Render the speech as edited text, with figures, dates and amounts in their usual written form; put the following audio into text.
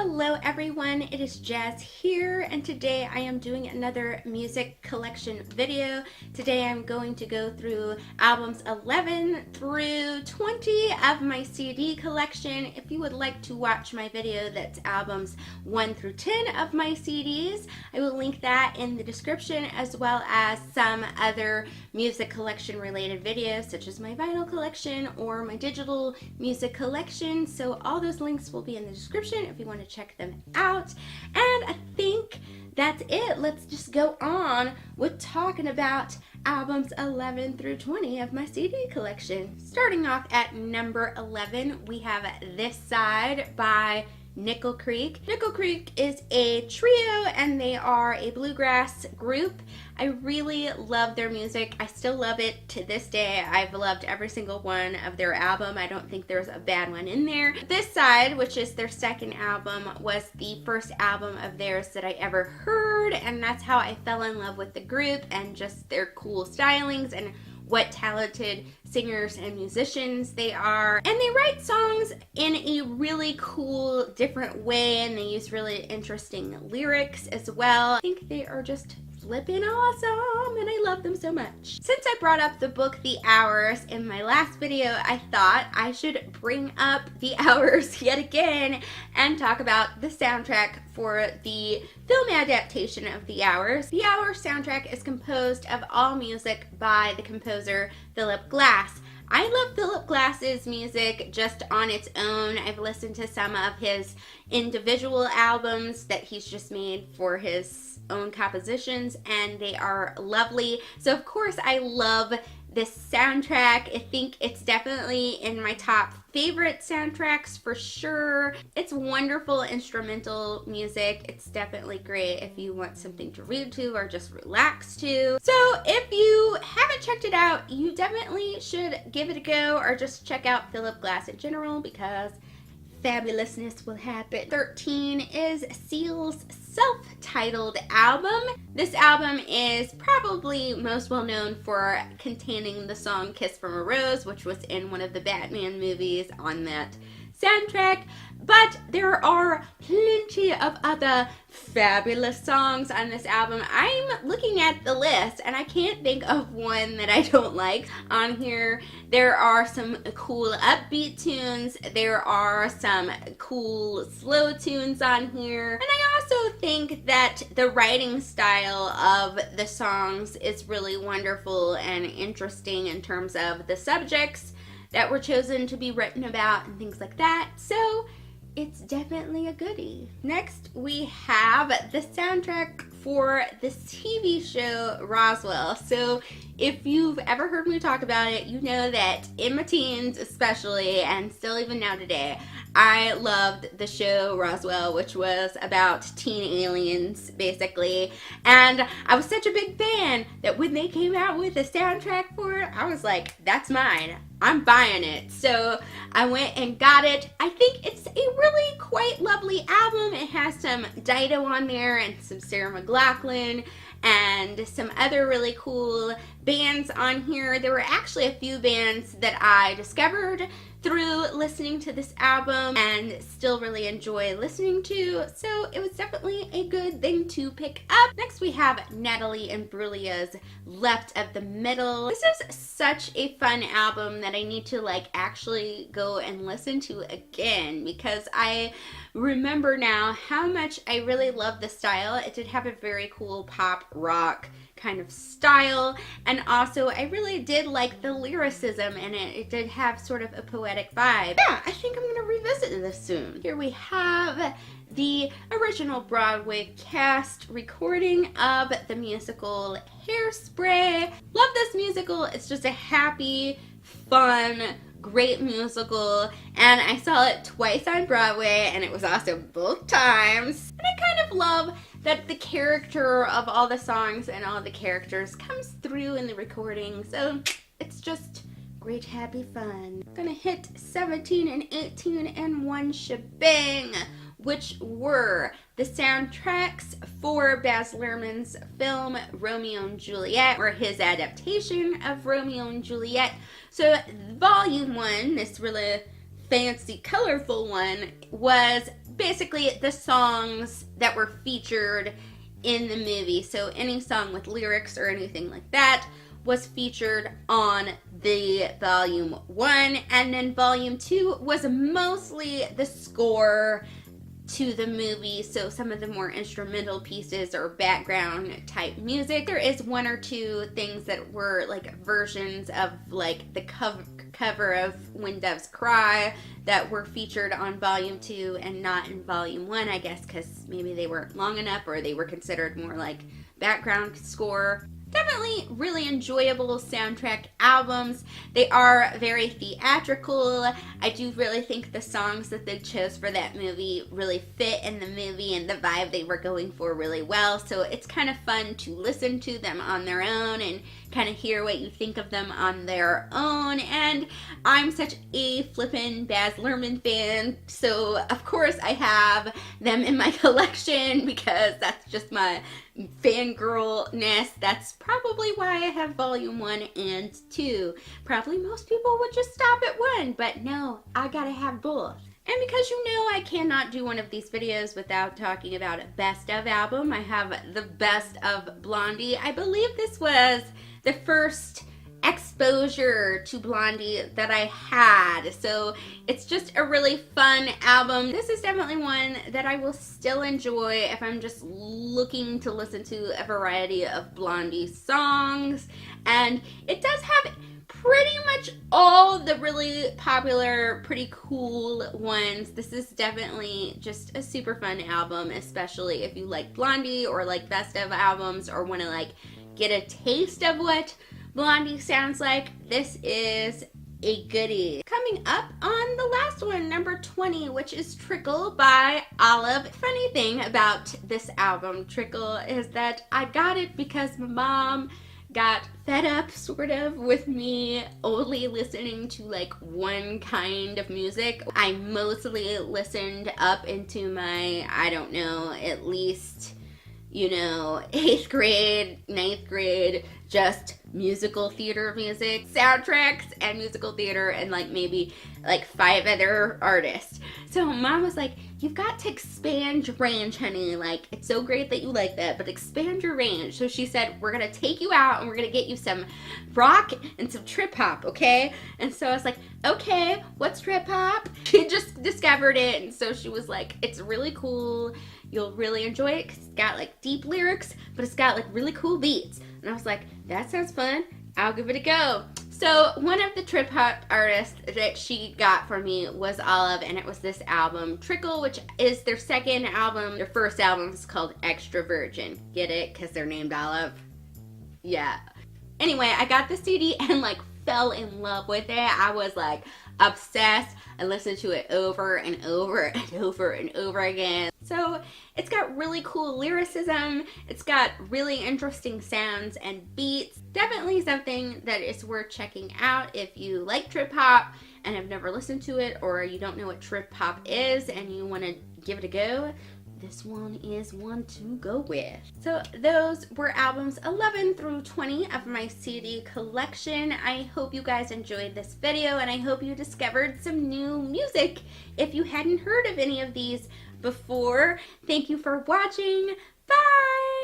Hello everyone, it is Jazz here, and today I am doing another music collection video. Today I'm going to go through albums 11 through 20 of my CD collection. If you would like to watch my video that's albums 1 through 10 of my CDs, I will link that in the description, as well as some other music collection related videos such as my vinyl collection or my digital music collection. So all those links will be in the description if you want to check them out. And I think that's it. Let's just go on with talking about albums 11 through 20 of my CD collection. Starting off at number 11, we have This Side by Nickel Creek. Nickel Creek is a trio and they are a bluegrass group. I really love their music. I still love it to this day. I've loved every single one of their album. I don't think there's a bad one in there. This Side, which is their second album, was the first album of theirs that I ever heard, and that's how I fell in love with the group and just their cool stylings and what talented singers and musicians they are. And they write songs in a really cool, different way, and they use really interesting lyrics as well. I think they are just flippin' awesome, and I love them so much. Since I brought up the book The Hours in my last video, I thought I should bring up The Hours yet again and talk about the soundtrack for the film adaptation of The Hours. The Hours soundtrack is composed of all music by the composer Philip Glass. I love Philip Glass's music just on its own. I've listened to some of his individual albums that he's just made for his own compositions, and they are lovely. So of course I love this soundtrack. I think it's definitely in my top favorite soundtracks for sure. It's wonderful instrumental music. It's definitely great if you want something to read to or just relax to. So if you haven't checked it out, you definitely should give it a go, or just check out Philip Glass in general, because fabulousness will happen. 13 is Seal's self-titled album. This album is probably most well known for containing the song Kiss from a Rose, which was in one of the Batman movies on that soundtrack. But there are plenty of other fabulous songs on this album. I'm looking at the list and I can't think of one that I don't like on here. There are some cool upbeat tunes. There are some cool slow tunes on here. And I also think that the writing style of the songs is really wonderful and interesting in terms of the subjects that were chosen to be written about and things like that. So it's definitely a goodie. Next, we have the soundtrack for the TV show Roswell. So if you've ever heard me talk about it, you know that in my teens especially, and still even now today, I loved the show Roswell, which was about teen aliens, basically. And I was such a big fan that when they came out with a soundtrack for it, I was like, that's mine. I'm buying it. So I went and got it. I think it's a really quite lovely album. It has some Dido on there and some Sarah McLachlan and some other really cool bands on here. There were actually a few bands that I discovered through listening to this album and still really enjoy listening to, so it was definitely a good thing to pick up. Next we have Natalie Imbruglia's Left of the Middle. This is such a fun album that I need to actually go and listen to again, because I remember now how much I really love the style. It did have a very cool pop rock kind of style, and also I really did like the lyricism in it. It did have sort of a poetic vibe. Yeah, I think I'm gonna revisit this soon. Here we have the original Broadway cast recording of the musical Hairspray. Love this musical. It's just a happy, fun, great musical, and I saw it twice on Broadway, and it was awesome both times. And I kind of love that the character of all the songs and all the characters comes through in the recording, so it's just great, happy fun. Gonna hit 17 and 18 in one shebang, which were the soundtracks for Baz Luhrmann's film Romeo and Juliet, or his adaptation of Romeo and Juliet. So Volume 1, this really fancy, colorful one, was basically the songs that were featured in the movie. So any song with lyrics or anything like that was featured on the volume 1, and then volume 2 was mostly the score to the movie, so some of the more instrumental pieces or background type music. There is one or two things that were like versions of like the cover of When Doves Cry that were featured on volume 2 and not in volume 1, I guess because maybe they weren't long enough or they were considered more like background score. Definitely really enjoyable soundtrack albums. They are very theatrical. I do really think the songs that they chose for that movie really fit in the movie and the vibe they were going for really well. So it's kind of fun to listen to them on their own and kind of hear what you think of them on their own. And I'm such a flippin' Baz Luhrmann fan, so of course I have them in my collection because that's just my fangirl-ness. That's probably why I have volume 1 and 2. Probably most people would just stop at 1, but no, I gotta have both. And because you know I cannot do one of these videos without talking about a best of album, I have the best of Blondie. I believe this was the first exposure to Blondie that I had, so it's just a really fun album. This is definitely one that I will still enjoy if I'm just looking to listen to a variety of Blondie songs, and it does have pretty much all the really popular, pretty cool ones. This is definitely just a super fun album, especially if you like Blondie or like best of albums or want to like get a taste of what Blondie sounds like. This is a goodie. Coming up on the last one, number 20, which is Trickle by Olive. Funny thing about this album, Trickle, is that I got it because my mom got fed up sort of with me only listening to like one kind of music. I mostly listened up into my, I don't know, at least, you know, 8th grade, 9th grade, just musical theater music, soundtracks and musical theater, and like maybe like 5 other artists. So mom was like, you've got to expand your range, honey. Like, it's so great that you like that, but expand your range. So she said, we're gonna take you out and we're gonna get you some rock and some trip hop, okay? And so I was like, okay, what's trip hop? She just discovered it, and so she was like, it's really cool. You'll really enjoy it because it's got like deep lyrics, but it's got like really cool beats. And I was like, that sounds fun. I'll give it a go. So one of the trip hop artists that she got for me was Olive, and it was this album, Trickle, which is their second album. Their first album is called Extra Virgin. Get it? Because they're named Olive? Yeah. Anyway, I got the CD and like fell in love with it. I was like obsessed. I listened to it over and over and over and over again. So it's got really cool lyricism. It's got really interesting sounds and beats. Definitely something that is worth checking out if you like trip hop and have never listened to it, or you don't know what trip hop is and you want to give it a go. This one is one to go with. So those were albums 11 through 20 of my CD collection. I hope you guys enjoyed this video, and I hope you discovered some new music if you hadn't heard of any of these before. Thank you for watching. Bye!